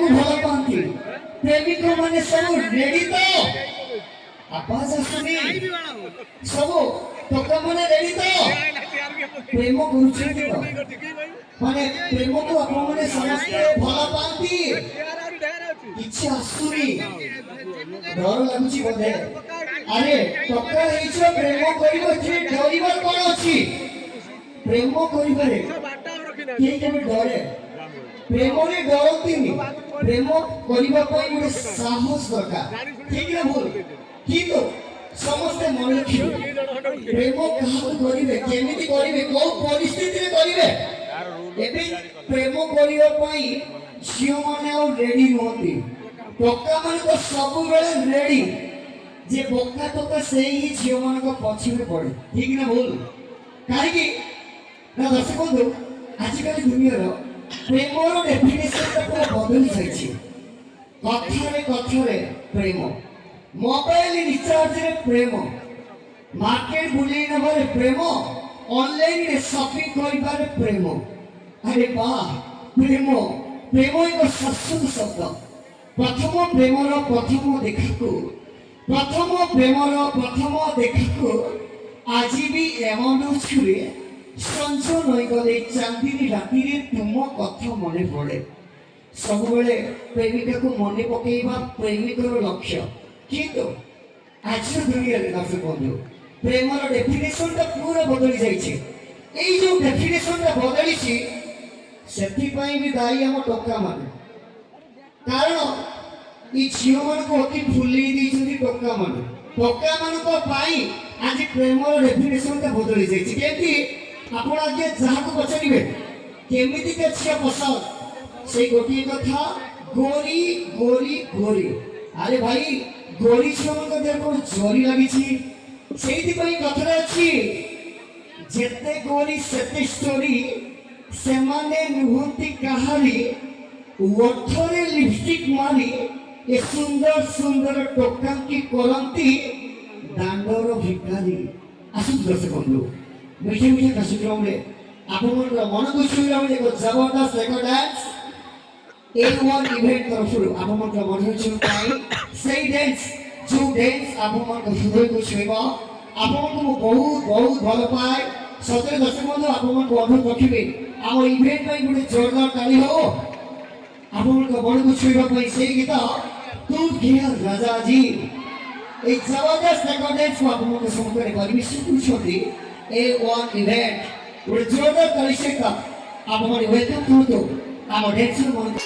को भल पाती प्रेमिक माने सब रेडी तो आवाज आसुनी सब टोका माने रेडी तो प्रेम करूछे तो माने प्रेम को आपण माने समस्त भल पाती इच्छा आसुनी डर लागुची बोधे अरे टोका हिचो प्रेम करिवो जे डरिवर कोन अछि प्रेम करिबारे के केबे डरे प्रेम रे डरतिनी प्रेम करिबा पई गोटे साहस दरकार ठीक ना भूल किंतु समस्त मन रखिबे प्रेम काहा करिवे केमिति करिवे को परिस्थिति रे करिवे एबे प्रेम करिबा पई झियो माने आ रेडी नोती टोका माने तो सब बेले रेडी जे बोका टोका सेही ही झियो मान को पछिरे पड़े ठीक ना भूल काहे की ना दर्शक बंधु आजिकल दुनिया रो प्रेमर डेफिनेशन तो पूरा बदली जाइछि कथारे प्रेम मोबाइल रिचार्ज रे प्रेम मार्केट बुली नबरे प्रेम ऑनलाइन रे शॉपिंग करिबारे प्रेम अरे वाह प्रेम प्रेम एक शाश्वत शब्द प्रथम प्रेमर प्रथम देखा आज भी एमन छुए संज नई गले चांदनी राति रे तुम कथा मने पड़े सब बेले प्रेमिका को मने पकेइबा प्रेमिकर लक्ष्य किंतु आज दुनिया रे दर्शक बंधु प्रेमर डेफिनेशन ता पूरा बदली जाइछे एई जो डेफिनेशन ता बदलिछि सेति पई भी दाई हम टोका माने कारण ई झियो मन को अति भूली दी टोका मान को पाई आज प्रेमर डेफिनेशन ता बदली जाइछे केति आपण आज जहा को पछारिबे केमिति के छिया पसंद से गोटी कथा गोरी गोरी गोरी अरे भाई गोरी छमन को देर को जोरी लागि छी सेति पई कथा अछि जेते गोरी सेते स्टोरी से माने नुहंती कहानी ओठरे लिपस्टिक मारी ए सुंदर सुंदर टोकांकी करंती दांडर भिखारी आसु दर्शक बंधु मीठे मीठे कार्यक्रम रे आपन मन को छुईला एक जबरदस्त एक डांस A1 इवेंट तरफरु आपन मन छुई पाई सेई डांस जो डांस आपन हृदय को छुईबा आपन को बहुत बहुत भल पाए सतरे दर्शक बंधु आपन को अनुरोध रखिबे आम इवेंट पई गुटे जोरदार ताली हो आपन को मन को छुईबा पई सेई गीत तू किया राजा जी एक जबरदस्त एक डांस को आपन को समर्पण परिवेशन करछथि A1 इवेंट गुटे जोरदार ताली से आप मन वेलकम करतो आम डांसर मन